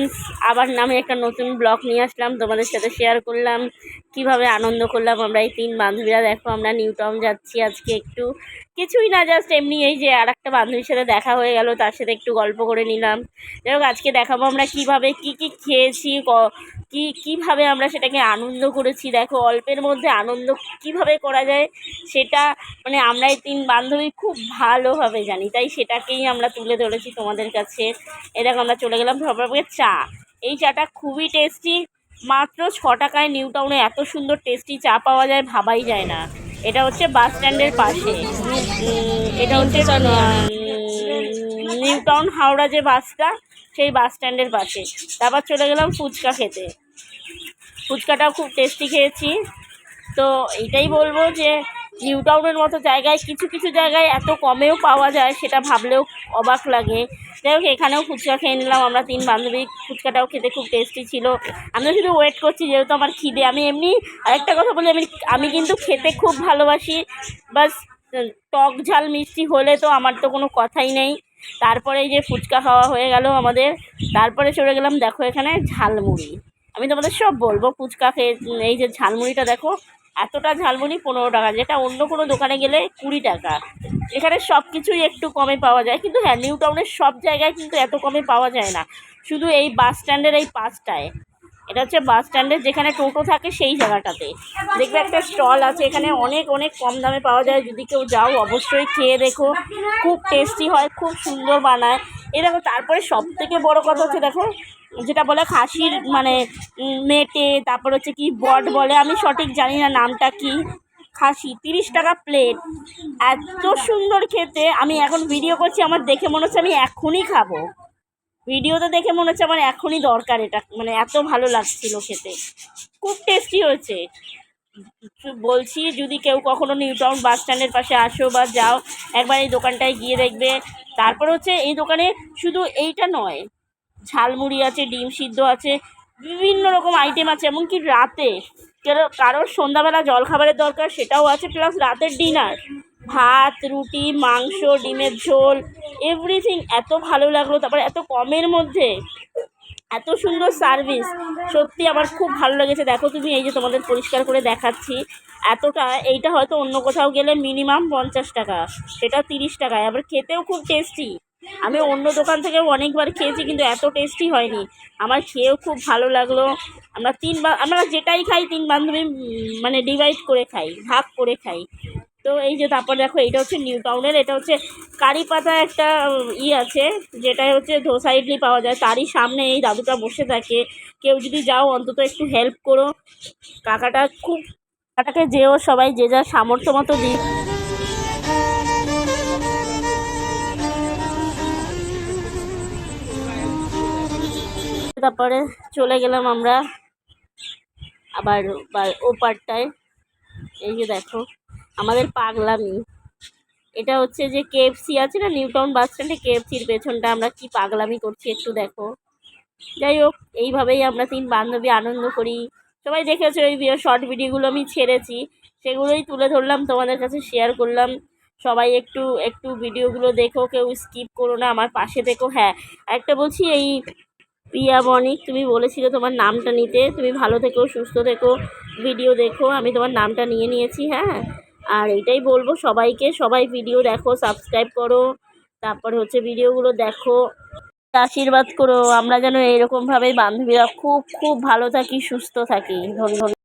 Friends, আবার নামে একটা নতুন ব্লগ নিয়ে আসলাম, তোমাদের সাথে শেয়ার করলাম কিভাবে আনন্দ করলাম আমরা এই 3 বান্ধবীরা। দেখো আমরা নিউ টাউন যাচ্ছি আজকে, একটু কিছুই না, জাস্ট এমনি এই যে আর একটা বান্ধবীর সাথে দেখা হয়ে গেল, তার সাথে একটু গল্প করে নিলাম। যাই হোক, আজকে দেখাবো আমরা কিভাবে কি খেয়েছি, কিভাবে আমরা সেটাকে আনন্দ করেছি। দেখো অল্পের মধ্যে আনন্দ কিভাবে করা যায় সেটা মানে আমরা এই 3 বান্ধবী খুব ভালোভাবে জানি, তাই সেটাকেই আমরা তুলে ধরেছি তোমাদের কাছে। দেখো আমরা চলে গেলাম সবার চা। এই চাটা খুবই টেস্টি, মাত্র 6 টাকায় নিউ টাউনে এত সুন্দর টেস্টি চা পাওয়া যায় ভাবাই যায় না। এটা হচ্ছে বাস স্ট্যান্ডের পাশে, এটা হচ্ছে নিউ টাউন হাওড়া যে বাসটা, সেই বাস স্ট্যান্ডের পাশে। তারপর চলে গেলাম ফুচকা খেতে, ফুচকাটাও খুব টেস্টি খেয়েছি। তো এইটাই বলবো যে নিউ টাউনের মতো জায়গায় কিছু কিছু জায়গায় এত কমেও পাওয়া যায়, সেটা ভাবলেও অবাক লাগে। যাই হোক, এখানেও ফুচকা খেয়ে নিলাম আমরা 3 বান্ধবী, ফুচকাটাও খেতে খুব টেস্টি ছিল। আমরা শুধু ওয়েট করছি যেহেতু আমার খিদে। আমি এমনি আরেকটা কথা বলি, আমি কিন্তু খেতে খুব ভালোবাসি, বাস টক ঝাল মিষ্টি হলে তো আমার তো কোনো কথাই নেই। তারপরে এই যে ফুচকা খাওয়া হয়ে গেল আমাদের, তারপরে চলে গেলাম দেখো এখানে ঝালমুড়ি। আমি তোমাদের সব বলবো, ফুচকা খেয়ে এই যে ঝালমুড়িটা দেখো, এতটা ঝালমুড়ি 15 টাকা, যেটা অন্য কোনো দোকানে গেলে 20 টাকা। এখানে সব কিছুই একটু কমে পাওয়া যায়, কিন্তু হ্যাঁ নিউ টাউনের সব জায়গায় কিন্তু এত কমে পাওয়া যায় না, শুধু এই বাস স্ট্যান্ডের এই পাশটায়। এটা হচ্ছে বাস স্ট্যান্ডের যেখানে টোটো থাকে সেই জায়গাটাতে দেখবে একটা স্টল আছে, এখানে অনেক অনেক কম দামে পাওয়া যায়। যদি কেউ যাও অবশ্যই খেয়ে দেখো, খুব টেস্টি হয়, খুব সুন্দর বানায়। এই দেখো, তারপরে সব থেকে বড়ো কথা হচ্ছে দেখো, যেটা বলে খাসির মানে মেটে, তারপর হচ্ছে কি বট বলে, আমি সঠিক জানি না নামটা কি, খাসি 30 টাকা প্লেট, এত সুন্দর খেতে। আমি এখন ভিডিও করছি, আমার দেখে মনে হচ্ছে আমি এখনই খাবো, ভিডিওতে দেখে মনে হচ্ছে আমার এখনই দরকার এটা, মানে এত ভালো লাগছিল খেতে, খুব টেস্টি হয়েছে। বলছি যদি কেউ কখনো নিউ টাউন বাস স্ট্যান্ডের পাশে আসো বা যাও, একবার এই দোকানটায় গিয়ে দেখবে। তারপর হচ্ছে এই দোকানে শুধু এইটা নয়, ঝালমুড়ি আছে, ডিম সিদ্ধ আছে, বিভিন্ন রকম আইটেম আছে, এমনকি রাতে কারোর সন্ধ্যাবেলা জলখাবারের দরকার সেটাও আছে, প্লাস রাতের ডিনার, ভাত, রুটি, মাংস, ডিমের ঝোল, এভরিথিং এত ভালো লাগলো। তারপরে এত কমের মধ্যে এত সুন্দর সার্ভিস, সত্যি আমার খুব ভালো লেগেছে। দেখো তুমি, এই যে তোমাদের পরিষ্কার করে দেখাচ্ছি, এতটা, এইটা হয়তো অন্য কোথাও গেলে মিনিমাম 50 টাকা, সেটা 30 টাকায়, আবার খেতেও খুব টেস্টি। আমি অন্য দোকান থেকেও অনেকবার খেয়েছি কিন্তু এত টেস্টি হয়নি, আমার খেয়েও খুব ভালো লাগলো। আমরা যেটাই খাই 3 বান্ধবী মানে ডিভাইড করে খাই, ভাগ করে খাই। তো এই যে তারপর দেখো, এইটা হচ্ছে নিউ টাউনের, এটা হচ্ছে কারি পাতা একটা আছে, যেটা হচ্ছে ধোসা ইডলি পাওয়া যায়, তারই সামনে এই দাদুটা বসে থাকে। কেউ যদি যাও অন্তত একটু হেল্প করো, কাকাটাকে যেও সবাই যে যার সামর্থ্য মতো দিই। তারপরে চলে গেলাম আমরা আবার ও পারটায়। এই যে দেখো আমাদের পাগলামি, এটা হচ্ছে যে কেএফসি আছে না নিউ টাউন বাস স্ট্যান্ডে, কেএফসির পেছনটা আমরা কি পাগলামি করছি একটু দেখো। যাই হোক, এইভাবেই আমরা 3 বান্ধবী আনন্দ করি। সবাই দেখেছো ওই শর্ট ভিডিওগুলো আমি ছেড়েছি, সেগুলোই তুলে ধরলাম তোমাদের কাছে, শেয়ার করলাম। সবাই একটু একটু ভিডিওগুলো দেখো, কেউ স্কিপ করো না, আমার পাশে দেখো। হ্যাঁ, একটা বলছি, এই প্রিয়া বণিক, তুমি বলেছিলে তোমার নামটা নিতে, তুমি ভালো থেকো, সুস্থ থেকো, ভিডিও দেখো, আমি তোমার নামটা নিয়ে নিয়েছি। হ্যাঁ, আর এইটাই বলবো সবাইকে, সবাই ভিডিও দেখো, সাবস্ক্রাইব করো, তারপর হচ্ছে ভিডিওগুলো দেখো, আশীর্বাদ করো আমরা যেন এরকমভাবে বান্ধবীরা খুব খুব ভালো থাকি, সুস্থ থাকি। ধন্যবাদ।